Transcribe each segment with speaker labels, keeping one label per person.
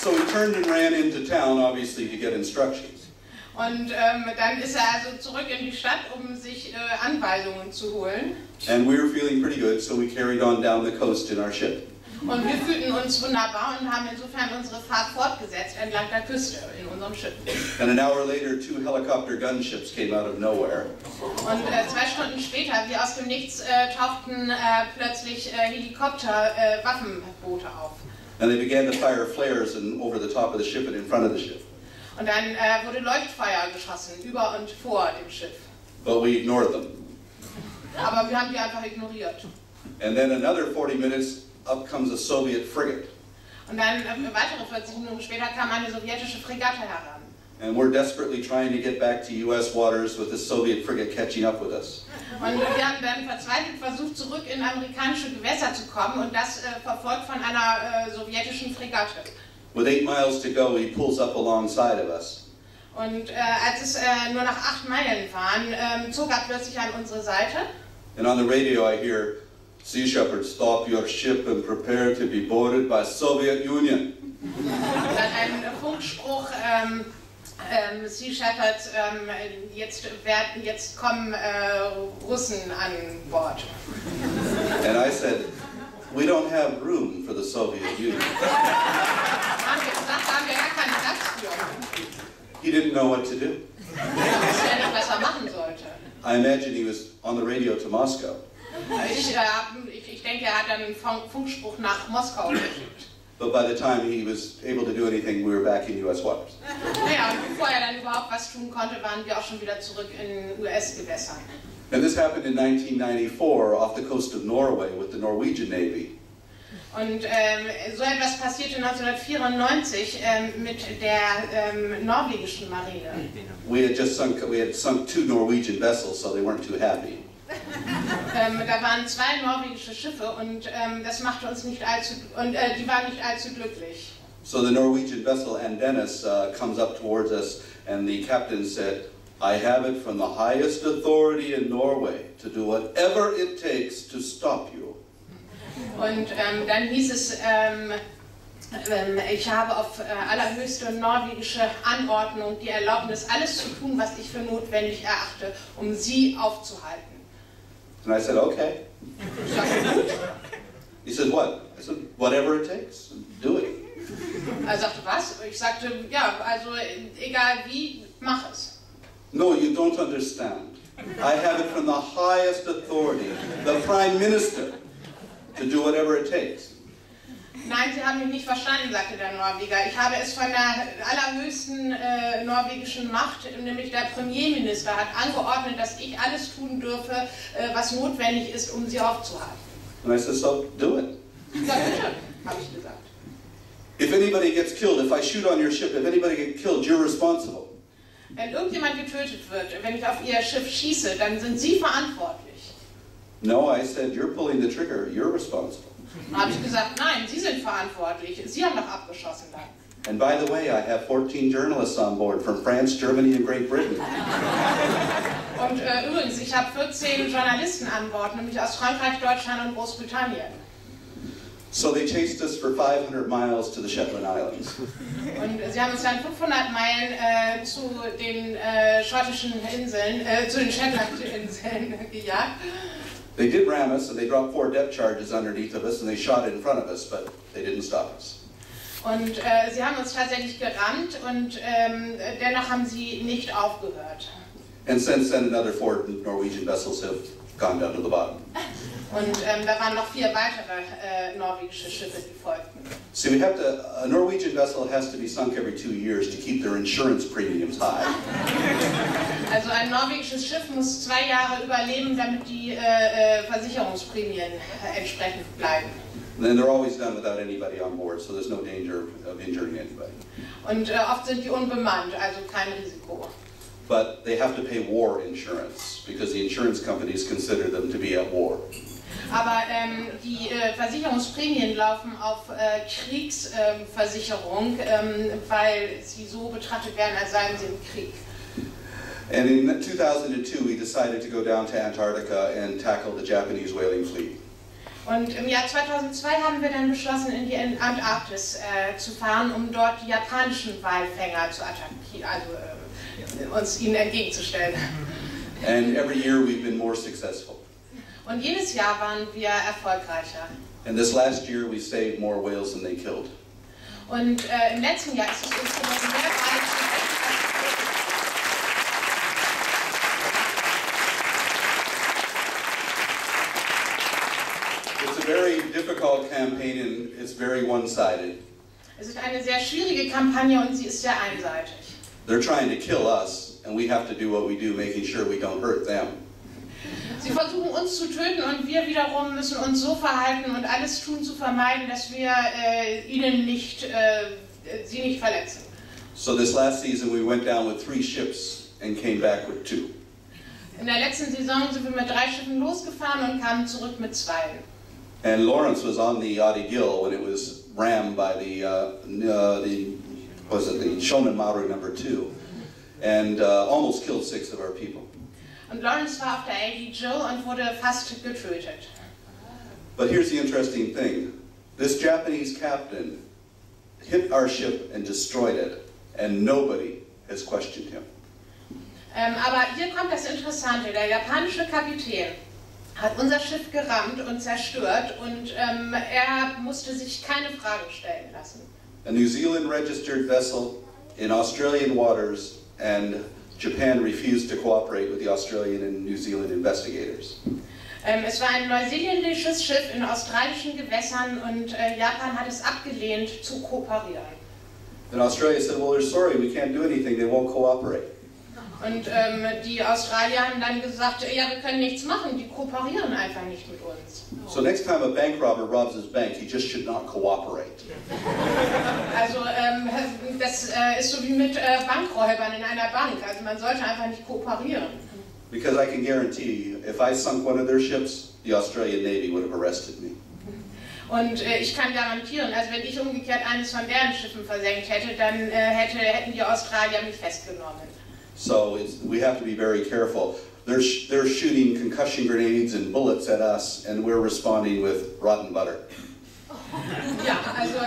Speaker 1: So he turned and ran into town, obviously, to get instructions.
Speaker 2: Und dann ist er also zurück in die Stadt, um sich Anweisungen zu holen.
Speaker 1: And we were feeling pretty good, so we carried on down the coast in our ship.
Speaker 2: Und wir fühlten uns wunderbar und haben insofern unsere Fahrt fortgesetzt entlang der Küste in unserem Schiff.
Speaker 1: And an hour later, 2 helicopter gunships came out of nowhere.
Speaker 2: Und 2 Stunden später, wie aus dem Nichts, tauchten plötzlich Helikopter-Waffenboote auf.
Speaker 1: And they began to fire flares over the top of the ship and in front of the ship.
Speaker 2: Und dann wurde Leuchtfeuer geschossen, über und vor dem Schiff.
Speaker 1: But we ignored them.
Speaker 2: Aber wir haben die einfach ignoriert.
Speaker 1: And then another 40 minutes, up comes a Soviet frigate.
Speaker 2: Und dann weitere 40 Minuten später kam eine sowjetische Fregatte heran.
Speaker 1: And we're desperately trying to get back to US waters with the Soviet frigate catching up with us.
Speaker 2: Und wir haben dann verzweifelt versucht, zurück in amerikanische Gewässer zu kommen und das verfolgt von einer sowjetischen Fregatte.
Speaker 1: With 8 miles to go, he pulls up alongside of us.
Speaker 2: Und als es nur noch 8 Meilen waren, zog er plötzlich an unsere Seite.
Speaker 1: And on the radio I hear, "Sea Shepherd, stop your ship and prepare to be boarded by Soviet Union."
Speaker 2: Dann ein Funkspruch, Sea Shepherd, jetzt kommen Russen an Bord.
Speaker 1: And I said, "We don't have room for the Soviet Union."
Speaker 2: Haben wir gesagt, da haben wir gar keinen Platz für.
Speaker 1: He didn't know what to do.
Speaker 2: Er wusste ja nicht, was er machen sollte.
Speaker 1: I imagine he was on the radio to Moscow.
Speaker 2: Ich denke, er hat dann einen Funkspruch nach Moskau geschickt.
Speaker 1: But by the time he was able to do anything, we were back in US waters.
Speaker 2: Naja, und bevor er dann überhaupt was tun konnte, waren wir auch schon wieder zurück in US-Gewässern.
Speaker 1: And this happened in 1994 off the coast of Norway with the Norwegian Navy.
Speaker 2: Und so etwas passierte 1994 mit der norwegischen Marine.
Speaker 1: We had sunk 2 Norwegian vessels, so they weren't too happy.
Speaker 2: Da waren 2 norwegische Schiffe und das machte uns nicht allzu die waren nicht allzu glücklich.
Speaker 1: So the Norwegian vessel Andenes comes up towards us, and the captain said, "I have it from the highest authority in Norway to do whatever it takes to stop you."
Speaker 2: Und dann hieß es, ich habe auf allerhöchste norwegische Anordnung die Erlaubnis, alles zu tun, was ich für notwendig erachte, um sie aufzuhalten.
Speaker 1: And I said, "Okay."
Speaker 2: Ich sagte, gut.
Speaker 1: He said, "What?" I said, "Whatever it takes. Do it."
Speaker 2: Er sagte, was? Ich sagte, ja, also egal wie, mach es.
Speaker 1: "No, you don't understand. I have it from the highest authority, the Prime Minister, to do whatever it takes."
Speaker 2: Nein, Sie haben mich nicht verstanden, sagte der Norweger. Ich habe es von der allerhöchsten norwegischen Macht, nämlich der Premierminister, hat angeordnet, dass ich alles tun dürfe, was notwendig ist, um sie aufzuhalten.
Speaker 1: And I said, "So do it."
Speaker 2: Ja, bitte, habe ich gesagt.
Speaker 1: If anybody gets killed, if I shoot on your ship, if anybody gets killed, you're responsible.
Speaker 2: Wenn irgendjemand getötet wird, wenn ich auf Ihr Schiff schieße, dann sind Sie verantwortlich.
Speaker 1: No, I said, "You're pulling the trigger. You're responsible."
Speaker 2: Dann habe ich gesagt, nein, Sie sind verantwortlich. Sie haben doch abgeschossen dann.
Speaker 1: And by the way, I have 14 journalists on board from France, Germany, and Great Britain.
Speaker 2: Und übrigens, ich habe 14 Journalisten an Bord, nämlich aus Frankreich, Deutschland und Großbritannien.
Speaker 1: So they chased us for 500 miles to the Shetland Islands.
Speaker 2: Und sie haben uns dann 500 Meilen zu den schottischen Inseln, zu den Shetlandinseln gejagt.
Speaker 1: They did ram us, and they dropped 4 depth charges underneath of us, and they shot it in front of us, but they didn't stop us.
Speaker 2: Und sie haben uns tatsächlich gerammt, und dennoch haben sie nicht aufgehört.
Speaker 1: And since then, another 4 Norwegian vessels have gone down to the bottom.
Speaker 2: Und da waren noch 4 weitere norwegische Schiffe, die folgten.
Speaker 1: See, a Norwegian vessel has to be sunk every 2 years to keep their insurance premiums high.
Speaker 2: Also ein norwegisches Schiff muss 2 Jahre überleben, damit die Versicherungsprämien entsprechend bleiben.
Speaker 1: And then they're always done without anybody on board, so there's no danger of injuring anybody.
Speaker 2: Und oft sind die unbemannt, also kein Risiko.
Speaker 1: But they have to pay war insurance because the insurance companies consider them to be at war.
Speaker 2: Aber die Versicherungsprämien laufen auf Kriegsversicherung, weil sie so betrachtet werden, als seien sie im Krieg.
Speaker 1: And in 2002, we decided to go down to Antarctica and tackle the Japanese whaling fleet.
Speaker 2: Und im Jahr 2002 haben wir dann beschlossen, in die Antarktis zu fahren, um dort die japanischen Walfänger zu attackieren, also ihnen entgegenzustellen.
Speaker 1: And every year we've been more successful.
Speaker 2: Und jedes Jahr waren wir erfolgreicher.
Speaker 1: And this last year we saved more whales than they killed.
Speaker 2: Und im letzten Jahr ist es uns gelungen, mehr Wale zu retten.
Speaker 1: It's a very difficult campaign and it's very one-sided.
Speaker 2: Es ist eine sehr schwierige Kampagne und sie ist sehr einseitig.
Speaker 1: They're trying to kill us and we have to do what we do, making sure we don't hurt them.
Speaker 2: Sie versuchen uns zu töten und wir wiederum müssen uns so verhalten und alles tun zu vermeiden, dass wir sie nicht verletzen.
Speaker 1: So this last season we went down with 3 ships and came back with 2.
Speaker 2: In der letzten Saison sind wir mit 3 Schiffen losgefahren und kamen zurück mit 2.
Speaker 1: And Lawrence was on the Adigil when it was rammed by the Shonen Maru number 2 and almost killed 6 of our people.
Speaker 2: Und Lawrence war auf der Lady Jill und wurde fast getötet.
Speaker 1: But here's the interesting thing. This Japanese captain hit our ship and destroyed it, and nobody has questioned him.
Speaker 2: Aber hier kommt das Interessante. Der japanische Kapitän hat unser Schiff gerammt und zerstört und er musste sich keine Fragen stellen lassen.
Speaker 1: A New Zealand registered vessel in Australian waters, and Japan refused to cooperate with the Australian and New Zealand investigators.
Speaker 2: Es war ein neuseeländisches Schiff in australischen Gewässern und Japan hat es abgelehnt zu kooperieren.
Speaker 1: And Australia said, well, they're sorry, we can't do anything, they won't cooperate.
Speaker 2: Und die Australier haben dann gesagt, ja, wir können nichts machen, die kooperieren einfach nicht mit uns.
Speaker 1: So next time a bank robber robs his bank, he just should not cooperate.
Speaker 2: Also das ist so wie mit Bankräubern in einer Bank, also man sollte einfach nicht kooperieren.
Speaker 1: Because I can guarantee you, if I sunk one of their ships, the Australian Navy would have arrested me.
Speaker 2: Und ich kann garantieren, also wenn ich umgekehrt eines von deren Schiffen versenkt hätte, dann hätten die Australier mich festgenommen.
Speaker 1: So we have to be very careful. They're shooting concussion grenades and bullets at us, and we're responding with rotten butter.
Speaker 2: Ja, also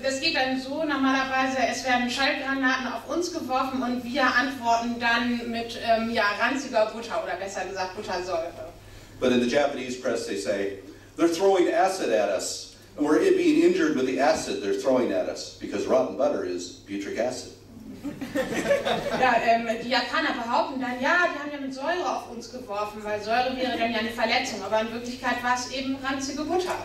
Speaker 2: das geht dann so normalerweise, es werden Schallgranaten auf uns geworfen und wir antworten dann mit ranziger Butter oder besser gesagt Buttersäure.
Speaker 1: But in the Japanese press they say, they're throwing acid at us, and we're being injured with the acid they're throwing at us, because rotten butter is butyric acid.
Speaker 2: Ja, die Japaner behaupten dann, ja, die haben ja mit Säure auf uns geworfen, weil Säure wäre dann ja eine Verletzung, aber in Wirklichkeit war es eben ranzige Butter.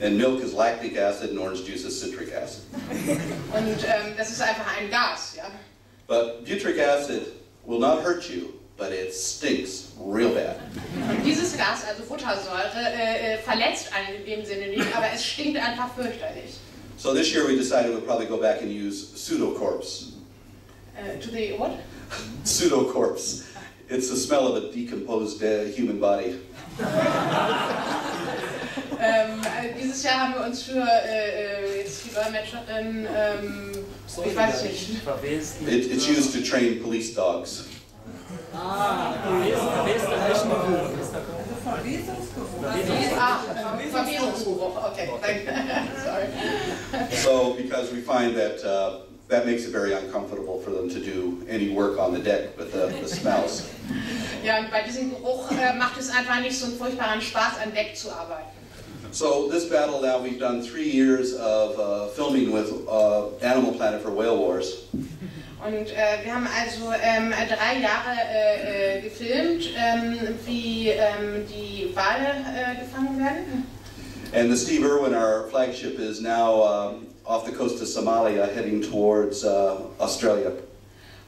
Speaker 1: And milk is lactic acid and orange juice is citric acid.
Speaker 2: Und das ist einfach ein Gas, ja.
Speaker 1: But butyric acid will not hurt you, but it stinks real bad.
Speaker 2: Und dieses Gas, also Buttersäure, verletzt einen in dem Sinne nicht, aber es stinkt einfach fürchterlich.
Speaker 1: So this year we decided we'd probably go back and use pseudocorpse.
Speaker 2: To the what?
Speaker 1: Pseudocorpse. It's the smell of a decomposed human body.
Speaker 2: Dieses Jahr haben wir uns für jetzt die Dolmetscherin, ich weiß nicht.
Speaker 1: It's used to train police dogs.
Speaker 2: Verwesungsgeruch, okay, sorry.
Speaker 1: So because we find that that makes it very uncomfortable for them to do any work on the deck with the smells.
Speaker 2: Ja, und bei diesem Geruch macht es einfach nicht so einen furchtbaren Spaß, an Deck zu arbeiten.
Speaker 1: So this battle now, we've done 3 years of filming with Animal Planet for Whale Wars.
Speaker 2: Und wir haben also 3 Jahre gefilmt, wie die Wale gefangen werden.
Speaker 1: And the Steve Irwin, our flagship, is now off the coast of Somalia, heading towards Australia.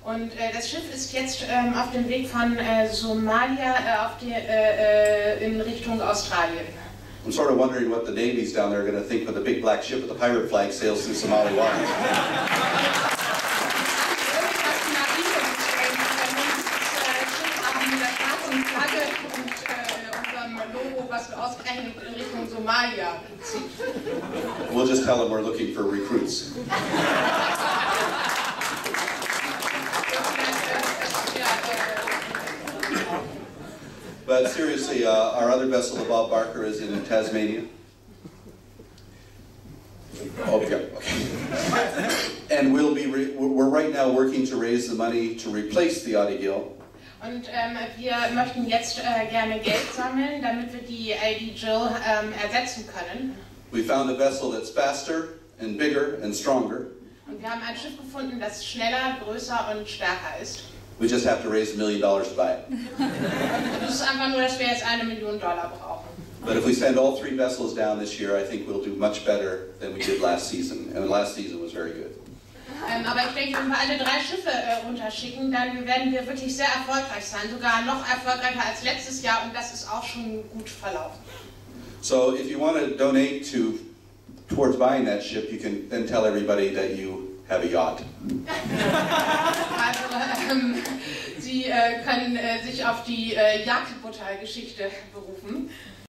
Speaker 2: Und das Schiff ist jetzt auf dem Weg von Somalia in Richtung Australien.
Speaker 1: I'm sort of wondering what the navies down there are going to think when the big black ship with the pirate flag sails through Somali waters. We'll just tell them we're looking for recruits. But seriously, our other vessel, the Bob Barker, is in Tasmania. And we're right now working to raise the money to replace the Adigil.
Speaker 2: Und wir möchten jetzt gerne Geld sammeln, damit wir die Lady Jill ersetzen können.
Speaker 1: We found a vessel that's faster and bigger and stronger.
Speaker 2: Und wir haben ein Schiff gefunden, das schneller, größer und stärker ist.
Speaker 1: We just have to raise $1 million to buy it.
Speaker 2: Das ist einfach nur, dass wir jetzt $1 Million brauchen.
Speaker 1: But if we send all 3 vessels down this year, I think we'll do much better than we did last season. And last season was very good.
Speaker 2: Aber ich denke, wenn wir alle 3 Schiffe runterschicken, dann werden wir wirklich sehr erfolgreich sein. Sogar noch erfolgreicher als letztes Jahr und das ist auch schon gut verlaufen.
Speaker 1: So if you want to donate towards buying that ship, you can then tell everybody that you have a yacht.
Speaker 2: Also, Sie können sich auf die Jagdbutter-Geschichte berufen.